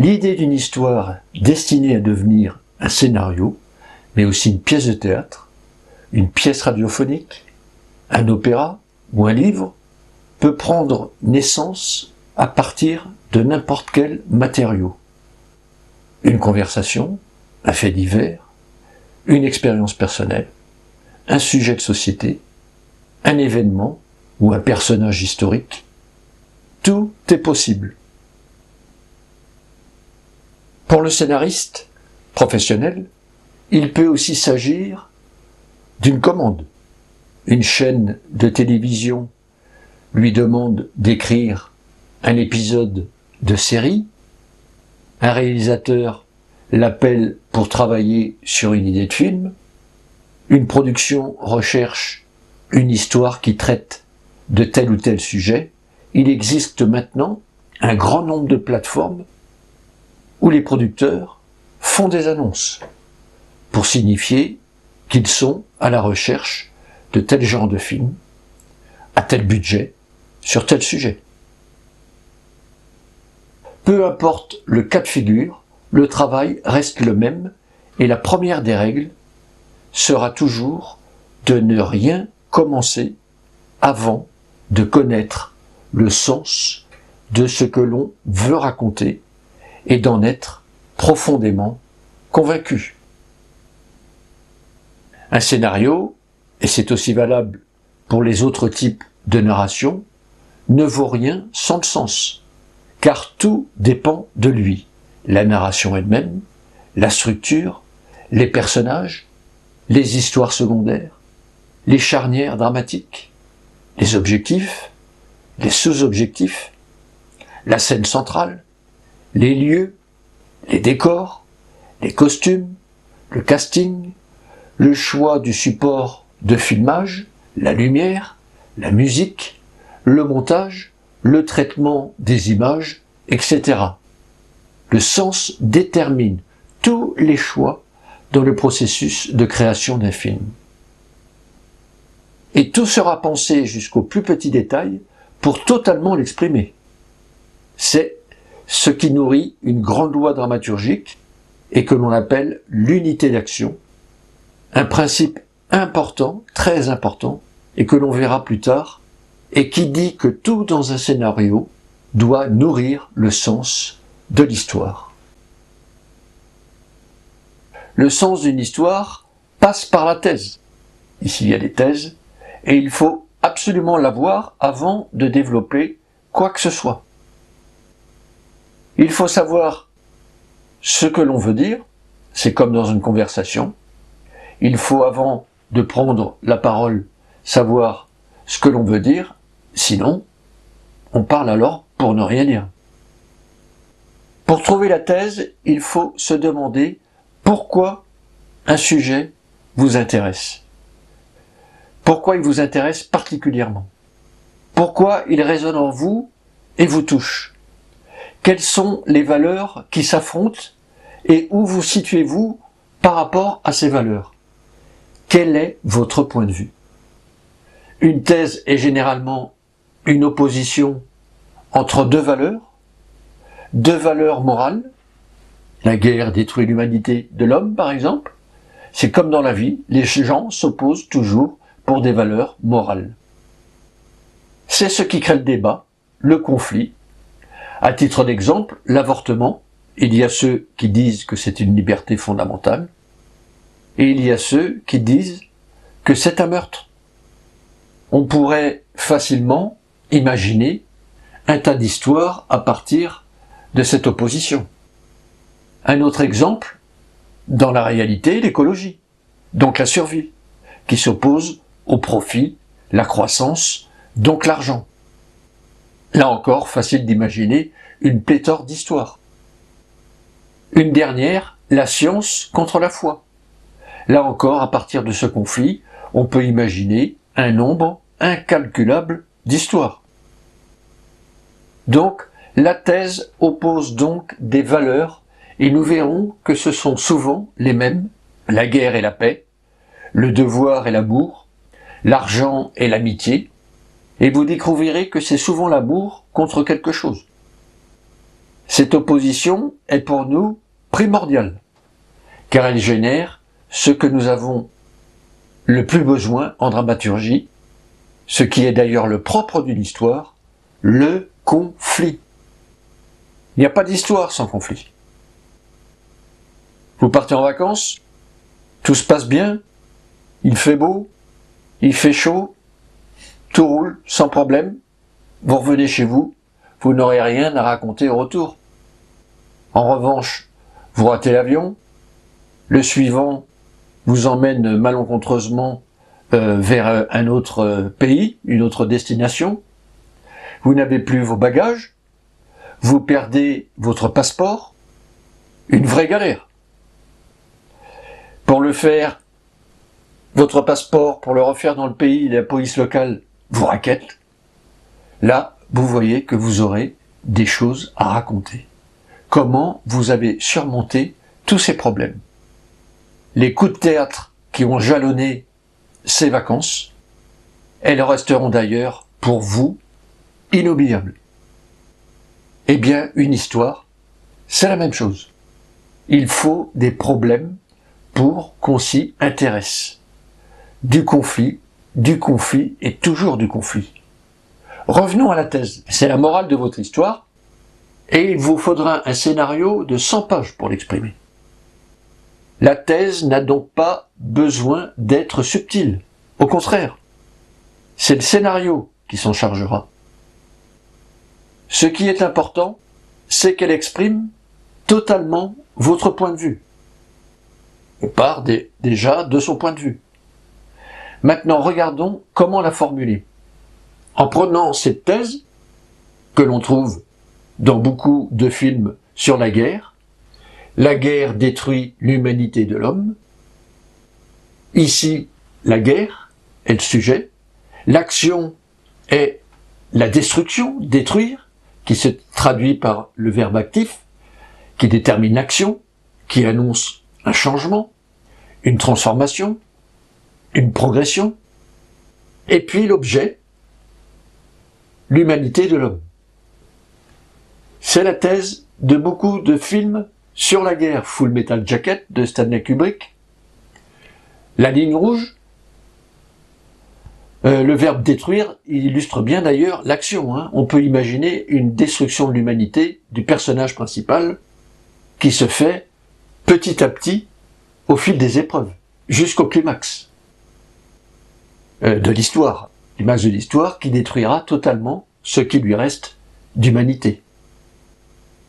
L'idée d'une histoire destinée à devenir un scénario, mais aussi une pièce de théâtre, une pièce radiophonique, un opéra ou un livre, peut prendre naissance à partir de n'importe quel matériau. Une conversation, un fait divers, une expérience personnelle, un sujet de société, un événement ou un personnage historique. Tout est possible. Pour le scénariste professionnel, il peut aussi s'agir d'une commande. Une chaîne de télévision lui demande d'écrire un épisode de série. Un réalisateur l'appelle pour travailler sur une idée de film. Une production recherche une histoire qui traite de tel ou tel sujet. Il existe maintenant un grand nombre de plateformes où les producteurs font des annonces pour signifier qu'ils sont à la recherche de tel genre de film, à tel budget, sur tel sujet. Peu importe le cas de figure, le travail reste le même et la première des règles sera toujours de ne rien commencer avant de connaître le sens de ce que l'on veut raconter et d'en être profondément convaincu. Un scénario, et c'est aussi valable pour les autres types de narration, ne vaut rien sans le sens, car tout dépend de lui. La narration elle-même, la structure, les personnages, les histoires secondaires, les charnières dramatiques, les objectifs, les sous-objectifs, la scène centrale, les lieux, les décors, les costumes, le casting, le choix du support de filmage, la lumière, la musique, le montage, le traitement des images, etc. Le sens détermine tous les choix dans le processus de création d'un film. Et tout sera pensé jusqu'au plus petit détail pour totalement l'exprimer. C'est ce qui nourrit une grande loi dramaturgique et que l'on appelle l'unité d'action, un principe important, très important, et que l'on verra plus tard, et qui dit que tout dans un scénario doit nourrir le sens de l'histoire. Le sens d'une histoire passe par la thèse. Ici, il y a des thèses, et il faut absolument l'avoir avant de développer quoi que ce soit. Il faut savoir ce que l'on veut dire, c'est comme dans une conversation. Il faut, avant de prendre la parole, savoir ce que l'on veut dire, sinon, on parle alors pour ne rien dire. Pour trouver la thèse, il faut se demander pourquoi un sujet vous intéresse. Pourquoi il vous intéresse particulièrement. Pourquoi il résonne en vous et vous touche. Quelles sont les valeurs qui s'affrontent et où vous situez-vous par rapport à ces valeurs? Quel est votre point de vue? Une thèse est généralement une opposition entre deux valeurs morales. La guerre détruit l'humanité de l'homme, par exemple. C'est comme dans la vie, les gens s'opposent toujours pour des valeurs morales. C'est ce qui crée le débat, le conflit. À titre d'exemple, l'avortement, il y a ceux qui disent que c'est une liberté fondamentale, et il y a ceux qui disent que c'est un meurtre. On pourrait facilement imaginer un tas d'histoires à partir de cette opposition. Un autre exemple, dans la réalité, l'écologie, donc la survie, qui s'oppose au profit, la croissance, donc l'argent. Là encore, facile d'imaginer une pléthore d'histoires. Une dernière, la science contre la foi. Là encore, à partir de ce conflit, on peut imaginer un nombre incalculable d'histoires. Donc, la thèse oppose donc des valeurs et nous verrons que ce sont souvent les mêmes, la guerre et la paix, le devoir et l'amour, l'argent et l'amitié, et vous découvrirez que c'est souvent l'amour contre quelque chose. Cette opposition est pour nous primordiale, car elle génère ce que nous avons le plus besoin en dramaturgie, ce qui est d'ailleurs le propre d'une histoire, le conflit. Il n'y a pas d'histoire sans conflit. Vous partez en vacances, tout se passe bien, il fait beau, il fait chaud, tout roule sans problème, vous revenez chez vous, vous n'aurez rien à raconter au retour. En revanche, vous ratez l'avion, le suivant vous emmène malencontreusement vers un autre pays, une autre destination, vous n'avez plus vos bagages, vous perdez votre passeport, une vraie galère. Pour le faire, votre passeport, pour le refaire dans le pays, la police locale vous raquette. Là, vous voyez que vous aurez des choses à raconter. Comment vous avez surmonté tous ces problèmes. Les coups de théâtre qui ont jalonné ces vacances, elles resteront d'ailleurs pour vous inoubliables. Eh bien, une histoire, c'est la même chose. Il faut des problèmes pour qu'on s'y intéresse. Du conflit et toujours du conflit. Revenons à la thèse. C'est la morale de votre histoire et il vous faudra un scénario de 100 pages pour l'exprimer. La thèse n'a donc pas besoin d'être subtile. Au contraire, c'est le scénario qui s'en chargera. Ce qui est important, c'est qu'elle exprime totalement votre point de vue. On part déjà de son point de vue. Maintenant, regardons comment la formuler. En prenant cette thèse, que l'on trouve dans beaucoup de films sur la guerre détruit l'humanité de l'homme. Ici, la guerre est le sujet. L'action est la destruction, détruire, qui se traduit par le verbe actif, qui détermine l'action, qui annonce un changement, une transformation, une progression, et puis l'objet, l'humanité de l'homme. C'est la thèse de beaucoup de films sur la guerre. Full Metal Jacket de Stanley Kubrick, La ligne rouge, le verbe détruire, il illustre bien d'ailleurs l'action. On peut imaginer une destruction de l'humanité du personnage principal qui se fait petit à petit au fil des épreuves, jusqu'au climax de l'histoire. Climax de l'histoire qui détruira totalement ce qui lui reste d'humanité.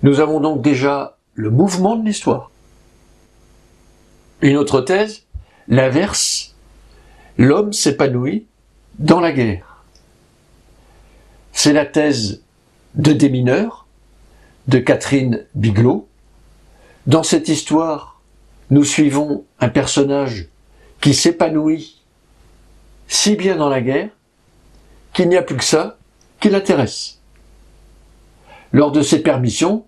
Nous avons donc déjà le mouvement de l'histoire. Une autre thèse, l'inverse, l'homme s'épanouit dans la guerre. C'est la thèse de Démineur, de Catherine Biglow. Dans cette histoire, nous suivons un personnage qui s'épanouit si bien dans la guerre qu'il n'y a plus que ça qui l'intéresse. Lors de ses permissions,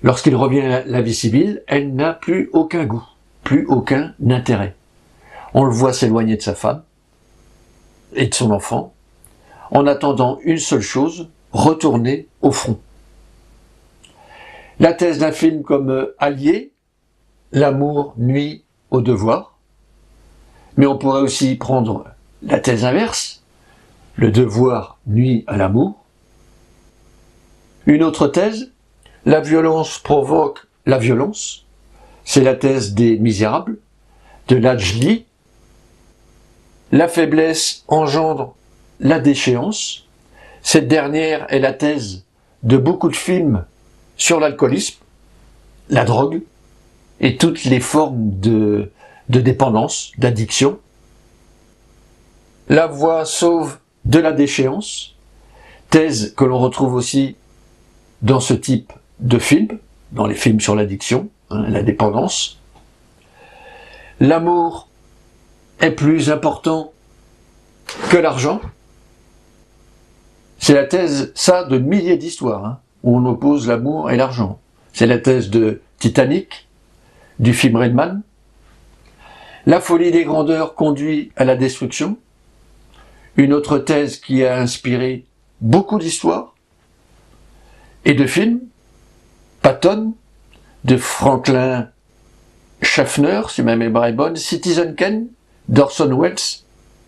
lorsqu'il revient à la vie civile, elle n'a plus aucun goût, plus aucun intérêt. On le voit s'éloigner de sa femme et de son enfant, en attendant une seule chose, retourner au front. La thèse d'un film comme Allié, l'amour nuit au devoir, mais on pourrait aussi prendre la thèse inverse, le devoir nuit à l'amour. Une autre thèse, la violence provoque la violence, c'est la thèse des Misérables, de Lajli. La faiblesse engendre la déchéance, cette dernière est la thèse de beaucoup de films sur l'alcoolisme, la drogue et toutes les formes de dépendance, d'addiction. La voie sauve de la déchéance, thèse que l'on retrouve aussi dans ce type de film, dans les films sur l'addiction, la dépendance. L'amour est plus important que l'argent. C'est la thèse, ça, de milliers d'histoires, où on oppose l'amour et l'argent. C'est la thèse de Titanic, du film Redman. La folie des grandeurs conduit à la destruction. Une autre thèse qui a inspiré beaucoup d'histoires et de films, Patton, de Franklin Schaffner, si ma mémoire est bonne, Citizen Kane, d'Orson Welles,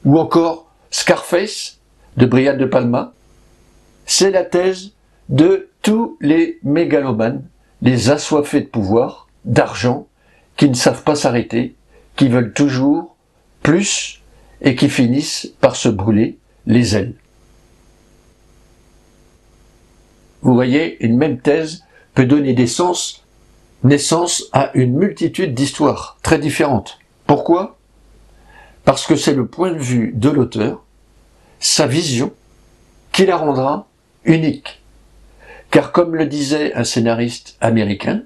ou encore Scarface, de Brian De Palma. C'est la thèse de tous les mégalomanes, les assoiffés de pouvoir, d'argent, qui ne savent pas s'arrêter, qui veulent toujours plus et qui finissent par se brûler les ailes. Vous voyez, une même thèse peut donner naissance à une multitude d'histoires très différentes. Pourquoi ? Parce que c'est le point de vue de l'auteur, sa vision, qui la rendra unique. Car comme le disait un scénariste américain,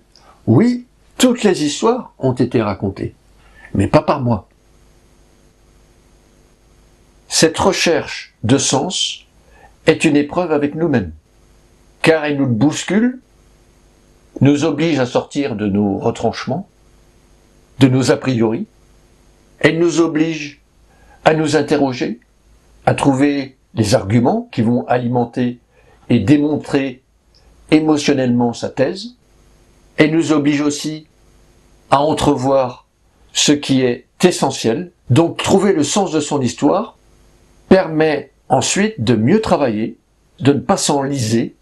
oui, toutes les histoires ont été racontées, mais pas par moi. Cette recherche de sens est une épreuve avec nous-mêmes, car elle nous bouscule, nous oblige à sortir de nos retranchements, de nos a priori. Elle nous oblige à nous interroger, à trouver les arguments qui vont alimenter et démontrer émotionnellement sa thèse. Elle nous oblige aussi à entrevoir ce qui est essentiel. Donc trouver le sens de son histoire permet ensuite de mieux travailler, de ne pas s'enliser,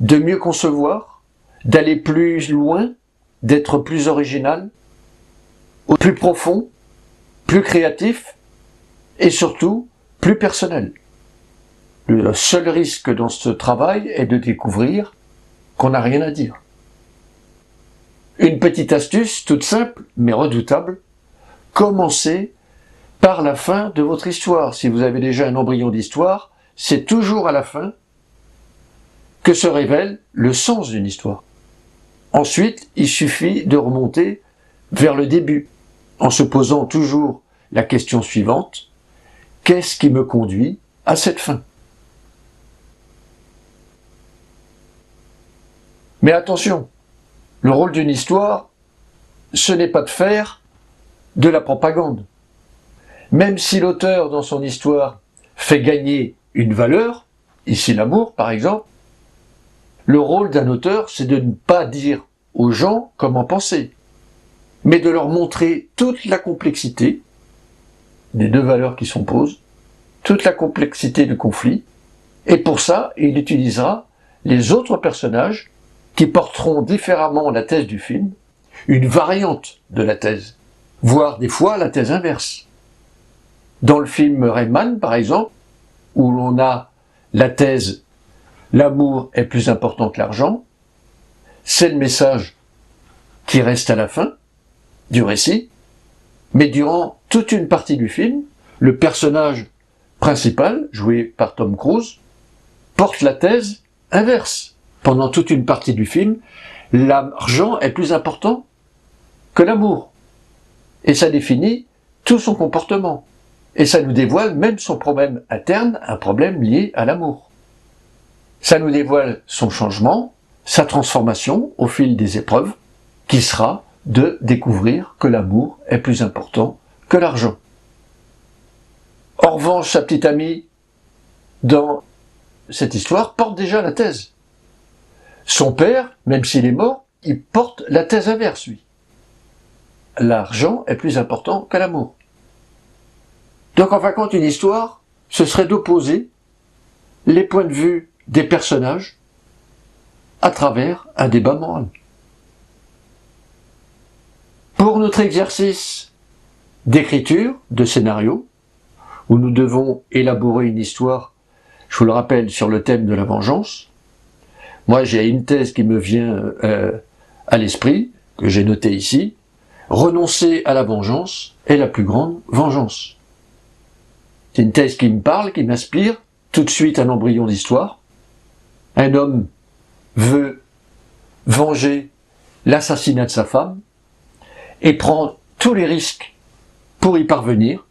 de mieux concevoir, d'aller plus loin, d'être plus original, plus profond, plus créatif et surtout plus personnel. Le seul risque dans ce travail est de découvrir qu'on n'a rien à dire. Une petite astuce toute simple mais redoutable, commencez par la fin de votre histoire. Si vous avez déjà un embryon d'histoire, c'est toujours à la fin que se révèle le sens d'une histoire. Ensuite, il suffit de remonter vers le début, en se posant toujours la question suivante: qu'est-ce qui me conduit à cette fin? Mais attention, le rôle d'une histoire, ce n'est pas de faire de la propagande. Même si l'auteur, dans son histoire, fait gagner une valeur, ici l'amour par exemple, le rôle d'un auteur, c'est de ne pas dire aux gens comment penser, mais de leur montrer toute la complexité des deux valeurs qui s'opposent, toute la complexité du conflit, et pour ça, il utilisera les autres personnages qui porteront différemment la thèse du film, une variante de la thèse, voire des fois la thèse inverse. Dans le film Rayman, par exemple, où l'on a la thèse « l'amour est plus important que l'argent », c'est le message qui reste à la fin du récit, mais durant toute une partie du film, le personnage principal, joué par Tom Cruise, porte la thèse inverse. Pendant toute une partie du film, l'argent est plus important que l'amour. Et ça définit tout son comportement. Et ça nous dévoile même son problème interne, un problème lié à l'amour. Ça nous dévoile son changement, sa transformation au fil des épreuves, qui sera de découvrir que l'amour est plus important que l'argent. En revanche, sa petite amie, dans cette histoire, porte déjà la thèse. Son père, même s'il est mort, il porte la thèse inverse, lui. L'argent est plus important que l'amour. Donc, en fin de compte, une histoire, ce serait d'opposer les points de vue des personnages à travers un débat moral. Pour notre exercice d'écriture, de scénario, où nous devons élaborer une histoire, je vous le rappelle, sur le thème de la vengeance, moi j'ai une thèse qui me vient à l'esprit, que j'ai notée ici: renoncer à la vengeance est la plus grande vengeance. C'est une thèse qui me parle, qui m'inspire tout de suite un embryon d'histoire. Un homme veut venger l'assassinat de sa femme et prend tous les risques pour y parvenir.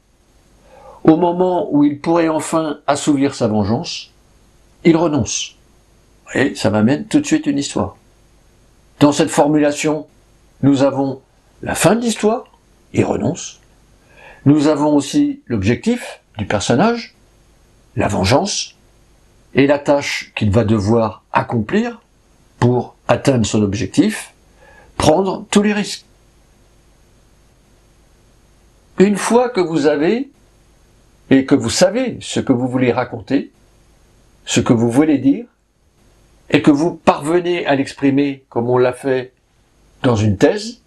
Au moment où il pourrait enfin assouvir sa vengeance, il renonce. Et ça m'amène tout de suite une histoire. Dans cette formulation, nous avons la fin de l'histoire, il renonce. Nous avons aussi l'objectif du personnage, la vengeance, et la tâche qu'il va devoir accomplir pour atteindre son objectif, prendre tous les risques. Une fois que vous avez et que vous savez ce que vous voulez raconter, ce que vous voulez dire, et que vous parvenez à l'exprimer comme on l'a fait dans une thèse,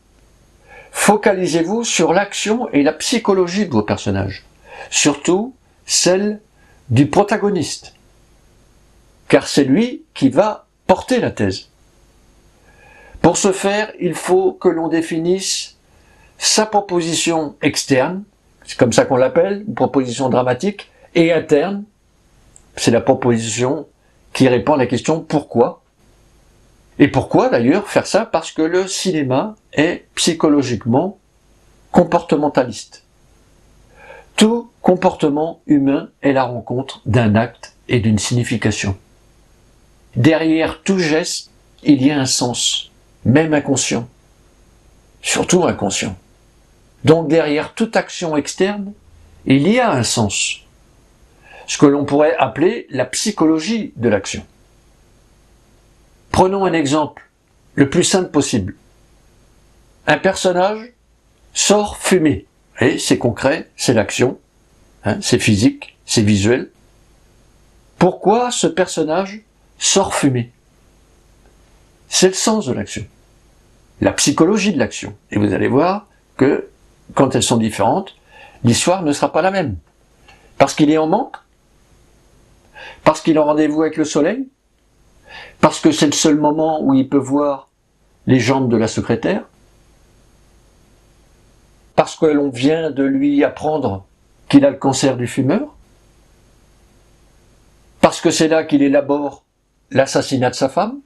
focalisez-vous sur l'action et la psychologie de vos personnages, surtout celle du protagoniste, car c'est lui qui va porter la thèse. Pour ce faire, il faut que l'on définisse sa proposition externe, c'est comme ça qu'on l'appelle, une proposition dramatique, et interne, c'est la proposition qui répond à la question pourquoi. Et pourquoi d'ailleurs faire ça? Parce que le cinéma est psychologiquement comportementaliste. Tout comportement humain est la rencontre d'un acte et d'une signification. Derrière tout geste, il y a un sens, même inconscient, surtout inconscient. Donc derrière toute action externe, il y a un sens, ce que l'on pourrait appeler la psychologie de l'action. Prenons un exemple, le plus simple possible. Un personnage sort fumer, et c'est concret, c'est l'action, c'est physique, c'est visuel. Pourquoi ce personnage sort fumer? C'est le sens de l'action, la psychologie de l'action. Et vous allez voir que, quand elles sont différentes, l'histoire ne sera pas la même. Parce qu'il est en manque, parce qu'il est en rendez-vous avec le soleil, parce que c'est le seul moment où il peut voir les jambes de la secrétaire, parce que l'on vient de lui apprendre qu'il a le cancer du fumeur, parce que c'est là qu'il élabore l'assassinat de sa femme.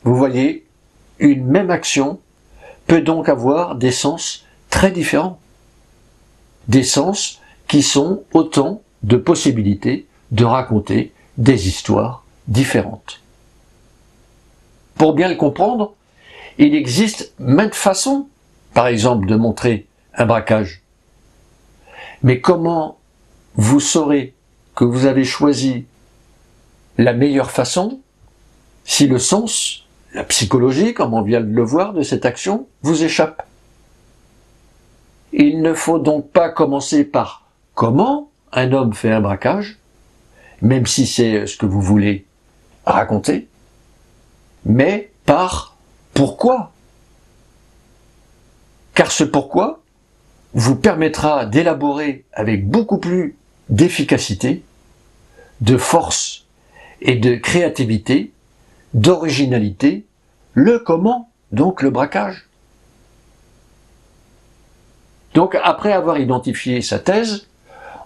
Vous voyez, une même action peut donc avoir des sens très différents. Des sens qui sont autant de possibilités de raconter des histoires différentes. Pour bien le comprendre, il existe maintes façons, par exemple, de montrer un braquage. Mais comment vous saurez que vous avez choisi la meilleure façon si le sens, la psychologie, comme on vient de le voir, de cette action, vous échappe? Il ne faut donc pas commencer par comment un homme fait un braquage, même si c'est ce que vous voulez raconter, mais par pourquoi. Car ce pourquoi vous permettra d'élaborer avec beaucoup plus d'efficacité, de force et de créativité, d'originalité, le comment, donc le braquage. Donc après avoir identifié sa thèse,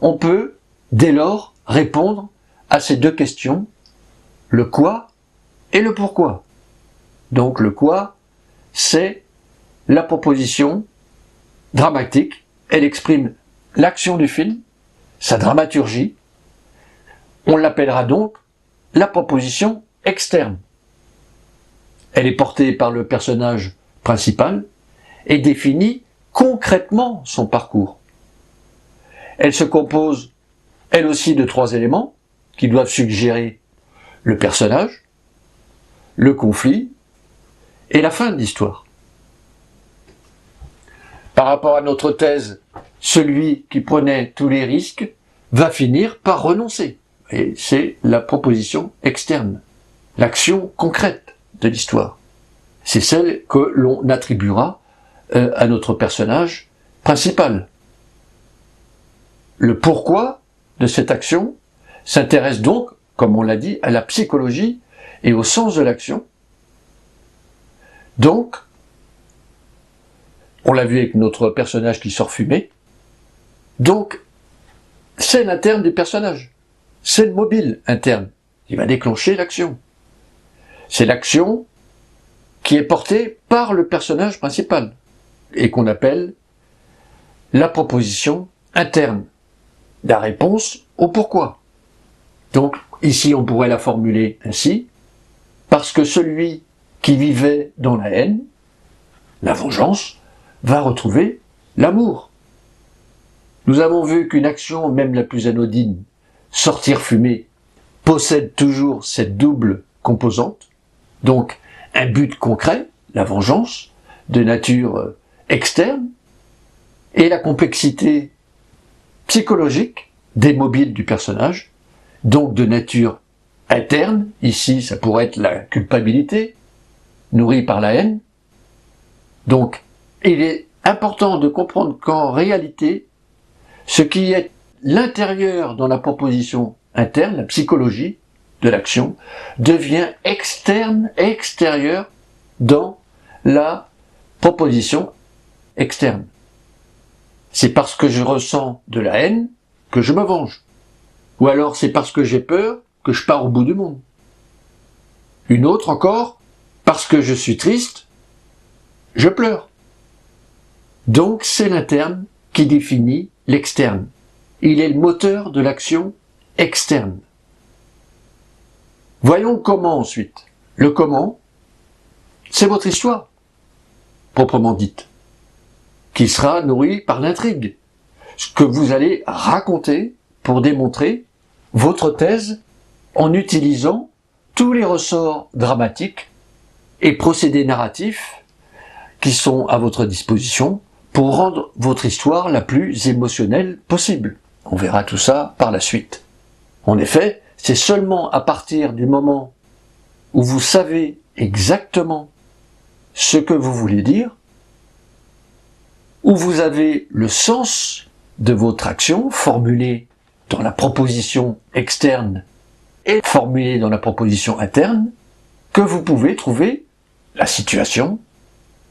on peut dès lors répondre à ces deux questions, le quoi et le pourquoi. Donc le quoi, c'est la proposition dramatique, elle exprime l'action du film, sa dramaturgie, on l'appellera donc la proposition externe. Elle est portée par le personnage principal et définit concrètement son parcours. Elle se compose, elle aussi, de trois éléments qui doivent suggérer le personnage, le conflit et la fin de l'histoire. Par rapport à notre thèse, celui qui prenait tous les risques va finir par renoncer. Et c'est la proposition externe, l'action concrète de l'histoire. C'est celle que l'on attribuera à notre personnage principal. Le pourquoi de cette action s'intéresse donc, comme on l'a dit, à la psychologie et au sens de l'action. Donc, on l'a vu avec notre personnage qui sort fumer. Donc, c'est l'interne du personnage. C'est le mobile interne qui va déclencher l'action. C'est l'action qui est portée par le personnage principal et qu'on appelle la proposition interne, la réponse au pourquoi. Donc, ici, on pourrait la formuler ainsi, parce que celui qui vivait dans la haine, la vengeance, va retrouver l'amour. Nous avons vu qu'une action, même la plus anodine, sortir fumer, possède toujours cette double composante, donc un but concret, la vengeance, de nature externe, et la complexité psychologique des mobiles du personnage, donc de nature interne, ici ça pourrait être la culpabilité, nourrie par la haine. Donc il est important de comprendre qu'en réalité, ce qui est l'intérieur dans la proposition interne, la psychologie de l'action, devient externe, extérieur dans la proposition externe. C'est parce que je ressens de la haine que je me venge. Ou alors c'est parce que j'ai peur que je pars au bout du monde. Une autre encore, parce que je suis triste, je pleure. Donc c'est l'interne qui définit l'externe. Il est le moteur de l'action externe. Voyons le comment ensuite. Le comment, c'est votre histoire, proprement dite, qui sera nourrie par l'intrigue, ce que vous allez raconter pour démontrer votre thèse en utilisant tous les ressorts dramatiques et procédés narratifs qui sont à votre disposition pour rendre votre histoire la plus émotionnelle possible. On verra tout ça par la suite. En effet, c'est seulement à partir du moment où vous savez exactement ce que vous voulez dire, où vous avez le sens de votre action formulée dans la proposition externe et formulée dans la proposition interne, que vous pouvez trouver la situation,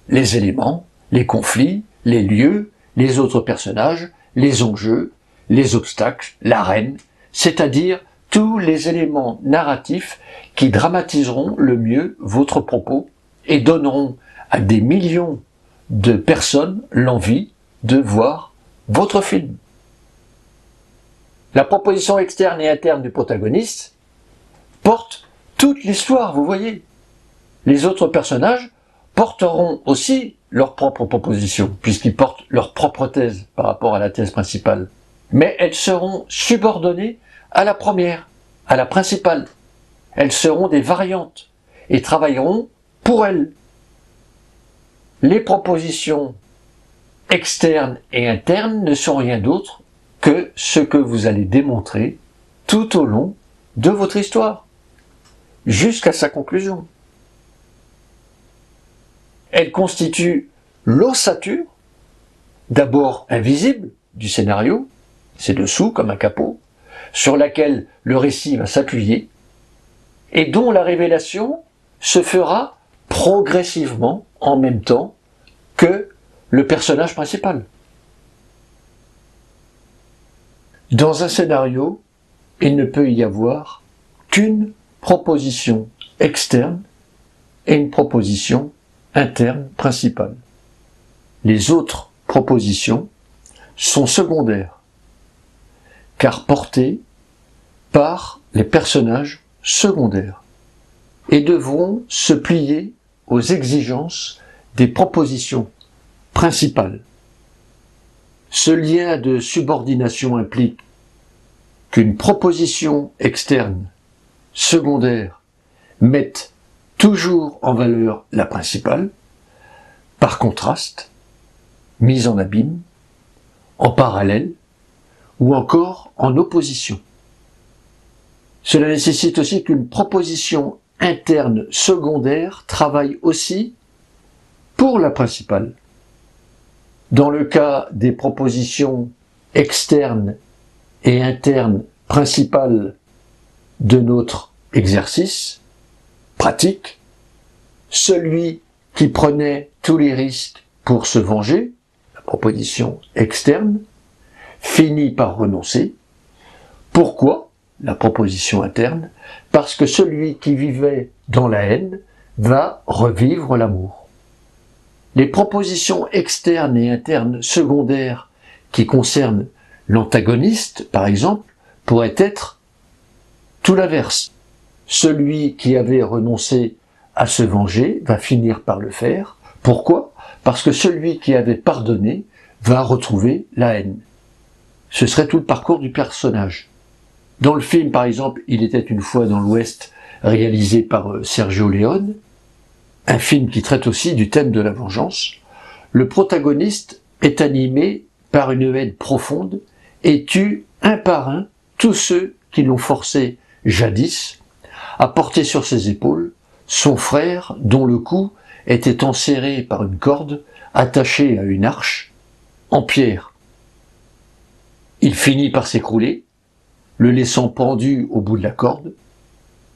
les éléments, les conflits, les lieux, les autres personnages, les enjeux, les obstacles, l'arène, c'est-à-dire tous les éléments narratifs qui dramatiseront le mieux votre propos et donneront à des millions de personnes l'envie de voir votre film. La proposition externe et interne du protagoniste porte toute l'histoire, vous voyez. Les autres personnages porteront aussi leur propre proposition, puisqu'ils portent leur propre thèse par rapport à la thèse principale. Mais elles seront subordonnées à la première, à la principale. Elles seront des variantes et travailleront pour elles. Les propositions externes et internes ne sont rien d'autre que ce que vous allez démontrer tout au long de votre histoire, jusqu'à sa conclusion. Elles constituent l'ossature, d'abord invisible, du scénario, c'est dessous comme un capot, sur laquelle le récit va s'appuyer, et dont la révélation se fera progressivement en même temps que le personnage principal. Dans un scénario, il ne peut y avoir qu'une proposition externe et une proposition interne principale. Les autres propositions sont secondaires, car portées par les personnages secondaires, et devront se plier aux exigences des propositions principales. Ce lien de subordination implique qu'une proposition externe, secondaire, mette toujours en valeur la principale, par contraste, mise en abîme, en parallèle, ou encore en opposition. Cela nécessite aussi qu'une proposition interne secondaire travaille aussi pour la principale. Dans le cas des propositions externes et internes principales de notre exercice pratique, celui qui prenait tous les risques pour se venger, la proposition externe, finit par renoncer. Pourquoi la proposition interne? Parce que celui qui vivait dans la haine va revivre l'amour. Les propositions externes et internes secondaires qui concernent l'antagoniste, par exemple, pourraient être tout l'inverse. Celui qui avait renoncé à se venger va finir par le faire. Pourquoi? Parce que celui qui avait pardonné va retrouver la haine. Ce serait tout le parcours du personnage. Dans le film, par exemple, Il était une fois dans l'Ouest, réalisé par Sergio Leone, un film qui traite aussi du thème de la vengeance, le protagoniste est animé par une haine profonde et tue un par un tous ceux qui l'ont forcé jadis à porter sur ses épaules son frère dont le cou était enserré par une corde attachée à une arche en pierre. Il finit par s'écrouler, le laissant pendu au bout de la corde.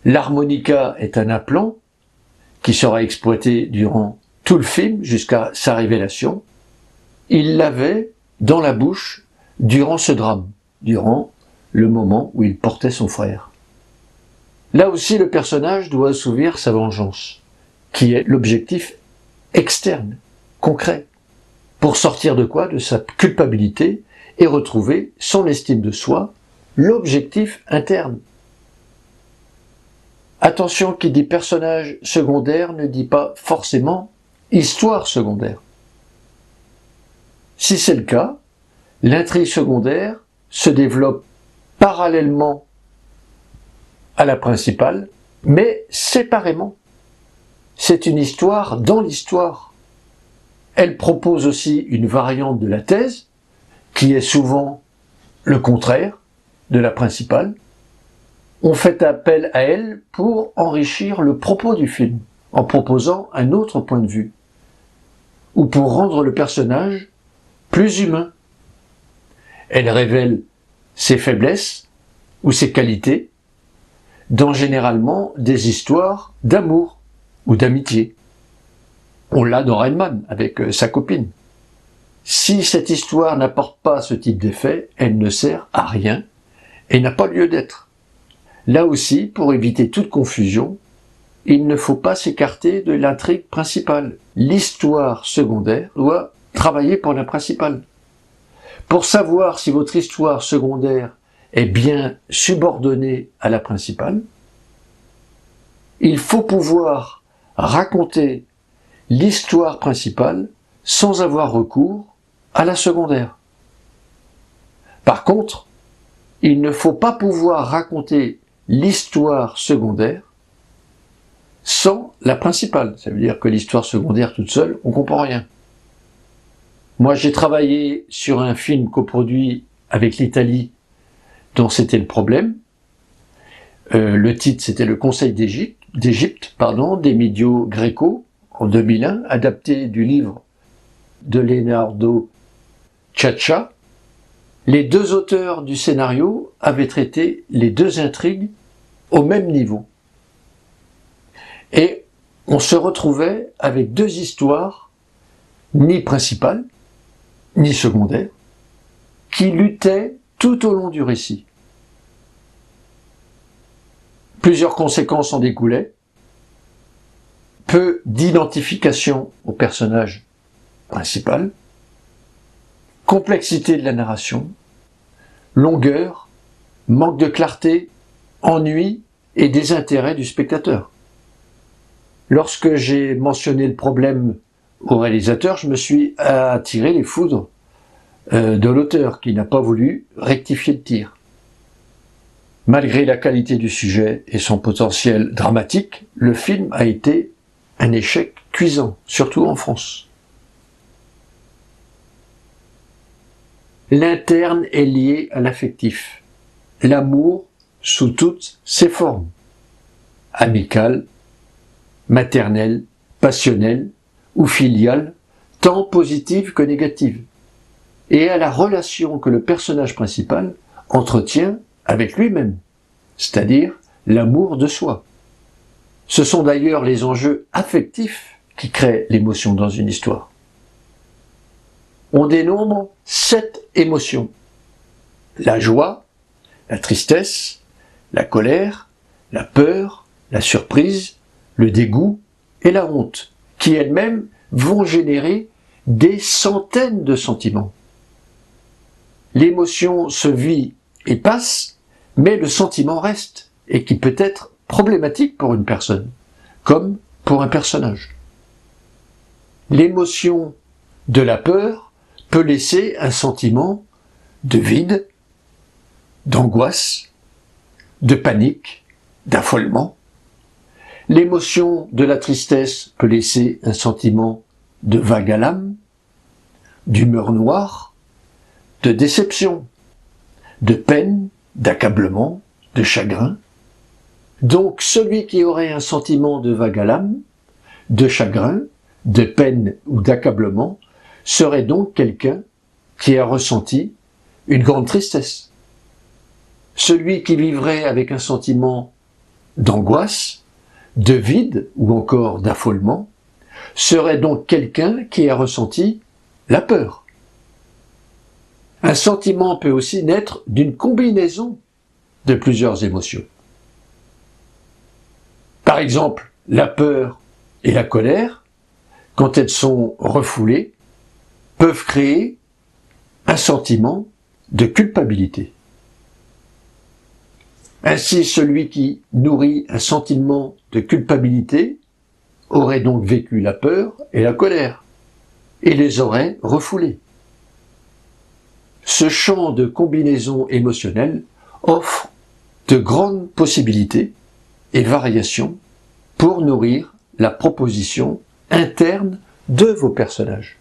L'harmonica est un implant qui sera exploité durant tout le film jusqu'à sa révélation. Il l'avait dans la bouche durant ce drame, durant le moment où il portait son frère. Là aussi, le personnage doit assouvir sa vengeance, qui est l'objectif externe, concret, pour sortir de quoi? De sa culpabilité et retrouver son estime de soi, l'objectif interne. Attention, qui dit personnage secondaire ne dit pas forcément histoire secondaire. Si c'est le cas, l'intrigue secondaire se développe parallèlement à la principale, mais séparément. C'est une histoire dans l'histoire. Elle propose aussi une variante de la thèse, qui est souvent le contraire de la principale. On fait appel à elle pour enrichir le propos du film, en proposant un autre point de vue, ou pour rendre le personnage plus humain. Elle révèle ses faiblesses ou ses qualités dans généralement des histoires d'amour ou d'amitié. On l'a dans Rain Man avec sa copine. Si cette histoire n'apporte pas ce type d'effet, elle ne sert à rien et n'a pas lieu d'être. Là aussi, pour éviter toute confusion, il ne faut pas s'écarter de l'intrigue principale. L'histoire secondaire doit travailler pour la principale. Pour savoir si votre histoire secondaire est bien subordonnée à la principale, il faut pouvoir raconter l'histoire principale sans avoir recours à la secondaire. Par contre, il ne faut pas pouvoir raconter l'histoire secondaire sans la principale. Ça veut dire que l'histoire secondaire toute seule, on comprend rien. Moi, j'ai travaillé sur un film coproduit avec l'Italie dont c'était le problème. Le titre, c'était Le Conseil d'Égypte, d'Emilio Greco, en 2001, adapté du livre de Leonardo Ciaccia. Les deux auteurs du scénario avaient traité les deux intrigues au même niveau. Et on se retrouvait avec deux histoires, ni principales, ni secondaires, qui luttaient tout au long du récit. Plusieurs conséquences en découlaient. Peu d'identification au personnage principal, complexité de la narration, longueur, manque de clarté, ennui et désintérêt du spectateur. Lorsque j'ai mentionné le problème au réalisateur, je me suis attiré les foudres de l'auteur qui n'a pas voulu rectifier le tir. Malgré la qualité du sujet et son potentiel dramatique, le film a été un échec cuisant, surtout en France. L'interne est lié à l'affectif. L'amour sous toutes ses formes. Amical, maternelle, passionnelle ou filiale, tant positive que négative. Et à la relation que le personnage principal entretient avec lui-même, c'est-à-dire l'amour de soi. Ce sont d'ailleurs les enjeux affectifs qui créent l'émotion dans une histoire. On dénombre 7 émotions. La joie, la tristesse, la colère, la peur, la surprise, le dégoût et la honte, qui elles-mêmes vont générer des centaines de sentiments. L'émotion se vit et passe, mais le sentiment reste, et qui peut être problématique pour une personne, comme pour un personnage. L'émotion de la peur peut laisser un sentiment de vide, d'angoisse, de panique, d'affolement. L'émotion de la tristesse peut laisser un sentiment de vague à l'âme, d'humeur noire, de déception, de peine, d'accablement, de chagrin. Donc celui qui aurait un sentiment de vague à l'âme, de chagrin, de peine ou d'accablement, serait donc quelqu'un qui a ressenti une grande tristesse. Celui qui vivrait avec un sentiment d'angoisse, de vide ou encore d'affolement, serait donc quelqu'un qui a ressenti la peur. Un sentiment peut aussi naître d'une combinaison de plusieurs émotions. Par exemple, la peur et la colère, quand elles sont refoulées, peuvent créer un sentiment de culpabilité. Ainsi, celui qui nourrit un sentiment de culpabilité aurait donc vécu la peur et la colère, et les aurait refoulés. Ce champ de combinaison émotionnelle offre de grandes possibilités et variations pour nourrir la proposition interne de vos personnages.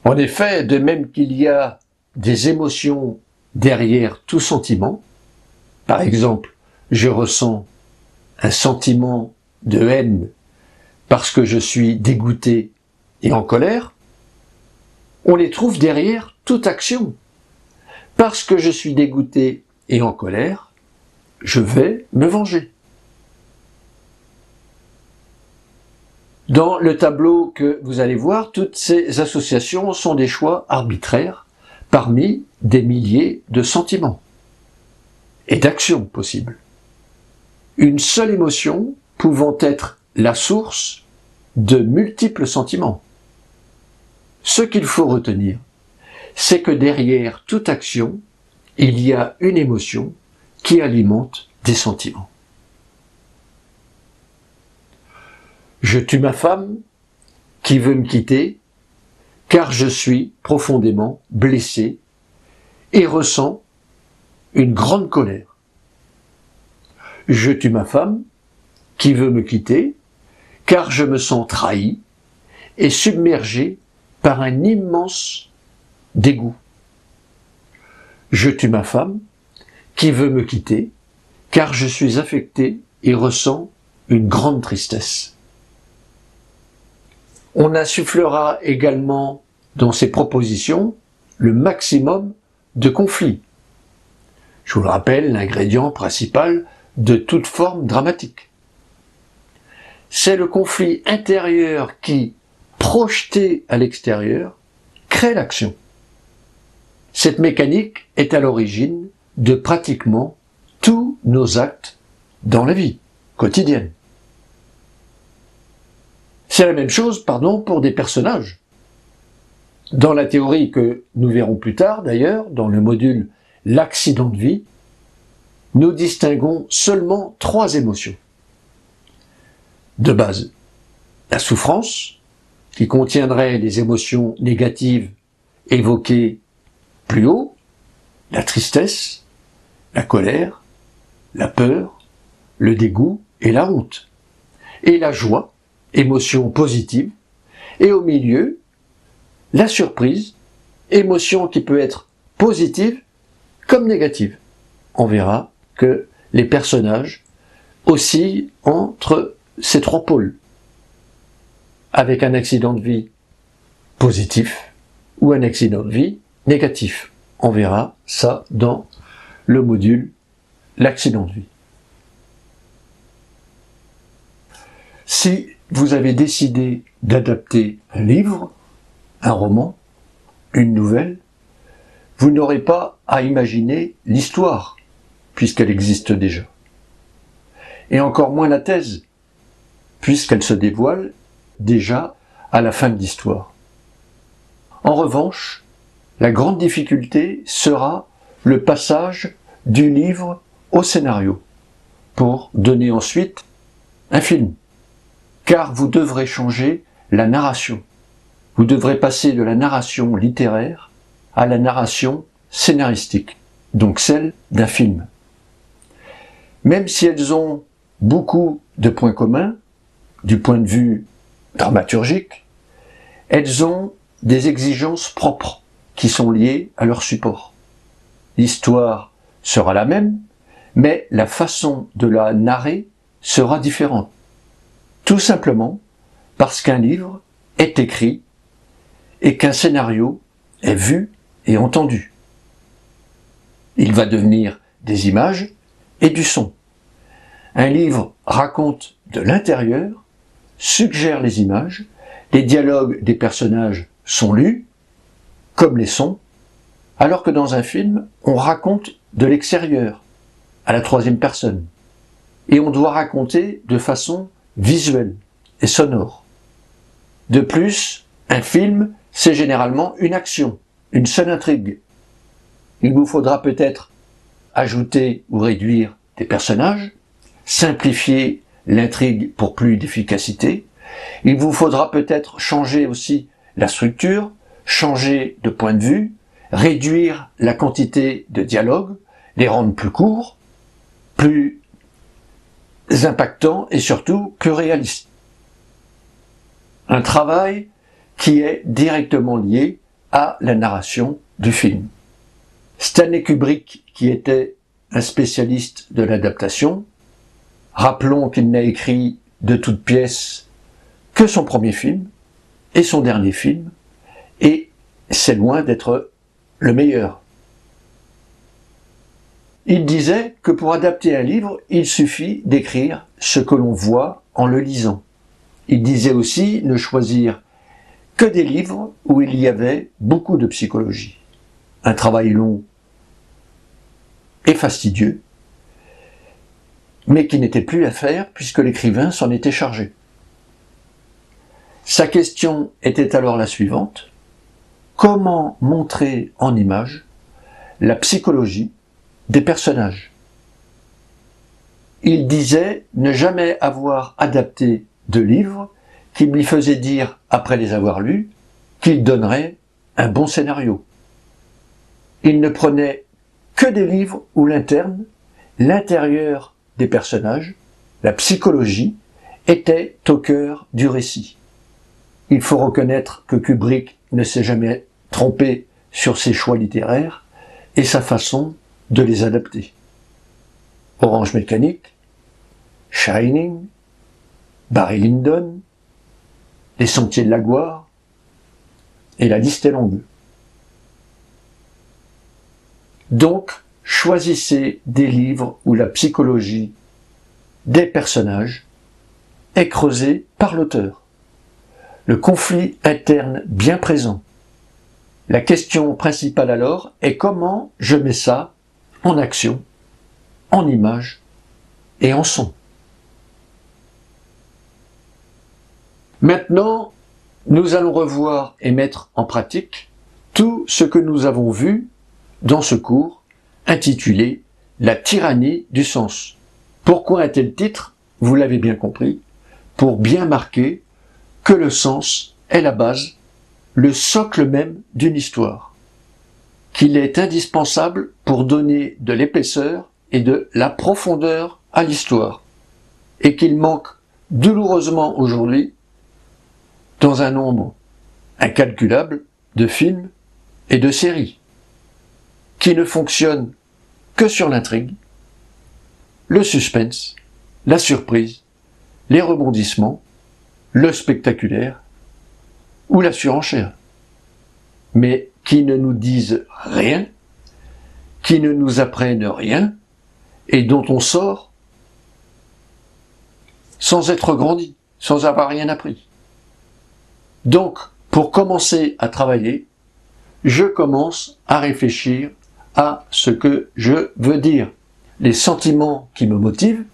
En effet, de même qu'il y a des émotions derrière tout sentiment, par exemple, je ressens un sentiment de haine parce que je suis dégoûté et en colère, on les trouve derrière toute action. Parce que je suis dégoûté et en colère, je vais me venger. Dans le tableau que vous allez voir, toutes ces associations sont des choix arbitraires parmi des milliers de sentiments et d'actions possibles. Une seule émotion pouvant être la source de multiples sentiments. Ce qu'il faut retenir, c'est que derrière toute action, il y a une émotion qui alimente des sentiments. Je tue ma femme qui veut me quitter car je suis profondément blessé et ressens une grande colère. Je tue ma femme qui veut me quitter car je me sens trahi et submergé par un immense dégoût. Je tue ma femme qui veut me quitter car je suis affecté et ressens une grande tristesse. On insufflera également dans ces propositions le maximum de conflits. Je vous le rappelle, l'ingrédient principal de toute forme dramatique. C'est le conflit intérieur qui, projeté à l'extérieur, crée l'action. Cette mécanique est à l'origine de pratiquement tous nos actes dans la vie quotidienne. C'est la même chose, pour des personnages. Dans la théorie que nous verrons plus tard, d'ailleurs, dans le module « L'accident de vie », nous distinguons seulement 3 émotions. De base, la souffrance, qui contiendrait les émotions négatives évoquées plus haut, la tristesse, la colère, la peur, le dégoût et la honte. Et la joie, émotion positive, et au milieu, la surprise, émotion qui peut être positive comme négative. On verra que les personnages oscillent entre ces 3 pôles, avec un accident de vie positif ou un accident de vie négatif. On verra ça dans le module l'accident de vie. Si vous avez décidé d'adapter un livre, un roman, une nouvelle, vous n'aurez pas à imaginer l'histoire, puisqu'elle existe déjà. Et encore moins la thèse, puisqu'elle se dévoile déjà à la fin de l'histoire. En revanche, la grande difficulté sera le passage du livre au scénario, pour donner ensuite un film. Car vous devrez changer la narration. Vous devrez passer de la narration littéraire à la narration scénaristique, donc celle d'un film. Même si elles ont beaucoup de points communs, du point de vue dramaturgique, elles ont des exigences propres qui sont liées à leur support. L'histoire sera la même, mais la façon de la narrer sera différente. Tout simplement parce qu'un livre est écrit et qu'un scénario est vu et entendu. Il va devenir des images et du son. Un livre raconte de l'intérieur, suggère les images, les dialogues des personnages sont lus, comme les sons, alors que dans un film, on raconte de l'extérieur, à la troisième personne. Et on doit raconter de façon visuelle et sonore. De plus, un film, c'est généralement une action, une seule intrigue. Il vous faudra peut-être ajouter ou réduire des personnages, simplifier l'intrigue pour plus d'efficacité. Il vous faudra peut-être changer aussi la structure, changer de point de vue, réduire la quantité de dialogues, les rendre plus courts, plus impactants et surtout plus réalistes. Un travail qui est directement lié à la narration du film. Stanley Kubrick, qui était un spécialiste de l'adaptation, rappelons qu'il n'a écrit de toutes pièces que son premier film et son dernier film, et c'est loin d'être le meilleur. Il disait que pour adapter un livre, il suffit d'écrire ce que l'on voit en le lisant. Il disait aussi ne choisir que des livres où il y avait beaucoup de psychologie. Un travail long et fastidieux, mais qui n'était plus à faire puisque l'écrivain s'en était chargé. Sa question était alors la suivante: comment montrer en images la psychologie des personnages? Il disait ne jamais avoir adapté de livres qui lui faisaient dire, après les avoir lus, qu'il donnerait un bon scénario. Il ne prenait que des livres où l'intérieur des personnages, la psychologie, était au cœur du récit. Il faut reconnaître que Kubrick ne s'est jamais trompé sur ses choix littéraires et sa façon de les adapter. Orange Mécanique, Shining, Barry Lyndon, Les Sentiers de la Gloire, et la liste est longue. Donc, choisissez des livres où la psychologie des personnages est creusée par l'auteur. Le conflit interne bien présent. La question principale alors est comment je mets ça en action, en images et en son. Maintenant, nous allons revoir et mettre en pratique tout ce que nous avons vu dans ce cours intitulé « La tyrannie du sens ». Pourquoi un tel titre? Vous l'avez bien compris, pour bien marquer que le sens est la base, le socle même d'une histoire, qu'il est indispensable pour donner de l'épaisseur et de la profondeur à l'histoire, et qu'il manque douloureusement aujourd'hui dans un nombre incalculable de films et de séries, qui ne fonctionnent que sur l'intrigue, le suspense, la surprise, les rebondissements, le spectaculaire ou la surenchère, mais qui ne nous disent rien, qui ne nous apprennent rien, et dont on sort sans être grandi, sans avoir rien appris. Donc, pour commencer à travailler, je commence à réfléchir à ce que je veux dire, les sentiments qui me motivent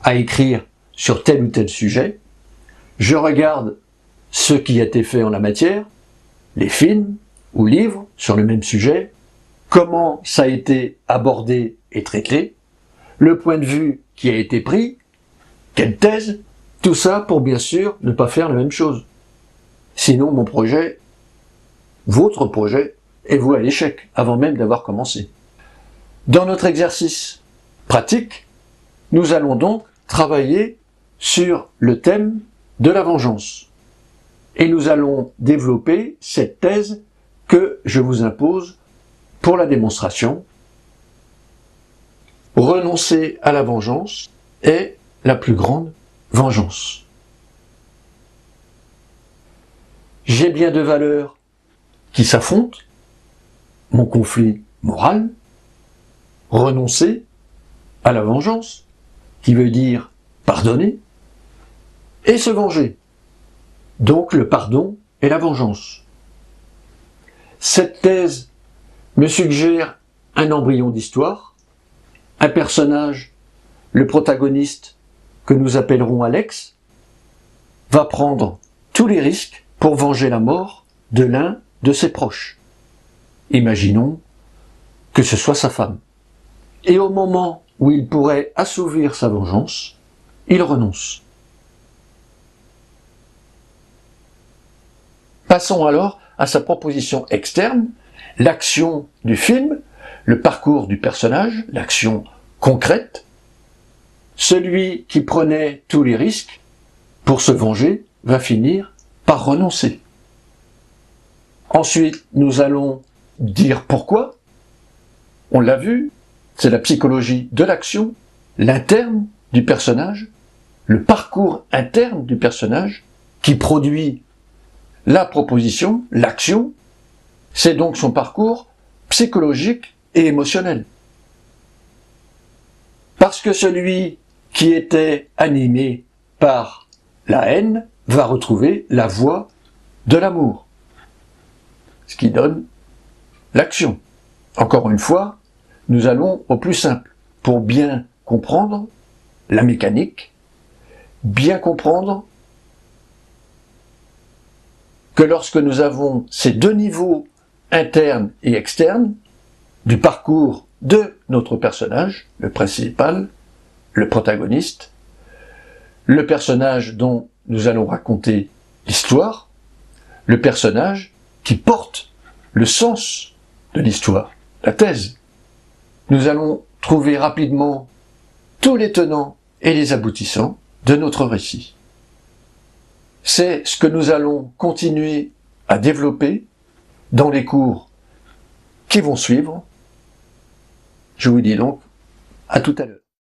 à écrire sur tel ou tel sujet. Je regarde ce qui a été fait en la matière, les films ou livres sur le même sujet, comment ça a été abordé et traité, le point de vue qui a été pris, quelle thèse, tout ça pour bien sûr ne pas faire la même chose. Sinon mon projet, votre projet, est voué à l'échec avant même d'avoir commencé. Dans notre exercice pratique, nous allons donc travailler sur le thème de la vengeance. Et nous allons développer cette thèse que je vous impose pour la démonstration. Renoncer à la vengeance est la plus grande vengeance. J'ai bien deux valeurs qui s'affrontent. Mon conflit moral, renoncer à la vengeance, qui veut dire pardonner, et se venger. Donc le pardon et la vengeance. Cette thèse me suggère un embryon d'histoire, un personnage, le protagoniste, que nous appellerons Alex, va prendre tous les risques pour venger la mort de l'un de ses proches. Imaginons que ce soit sa femme. Et au moment où il pourrait assouvir sa vengeance, il renonce. Passons alors à sa proposition externe, l'action du film, le parcours du personnage, l'action concrète. Celui qui prenait tous les risques pour se venger va finir par renoncer. Ensuite, nous allons dire pourquoi. On l'a vu, c'est la psychologie de l'action, l'interne du personnage, le parcours interne du personnage qui produit la proposition, l'action, c'est donc son parcours psychologique et émotionnel. Parce que celui qui était animé par la haine va retrouver la voie de l'amour, ce qui donne l'action. Encore une fois, nous allons au plus simple pour bien comprendre la mécanique, bien comprendre que lorsque nous avons ces deux niveaux internes et externes du parcours de notre personnage, le principal, le protagoniste, le personnage dont nous allons raconter l'histoire, le personnage qui porte le sens de l'histoire, la thèse. Nous allons trouver rapidement tous les tenants et les aboutissants de notre récit. C'est ce que nous allons continuer à développer dans les cours qui vont suivre. Je vous dis donc à tout à l'heure.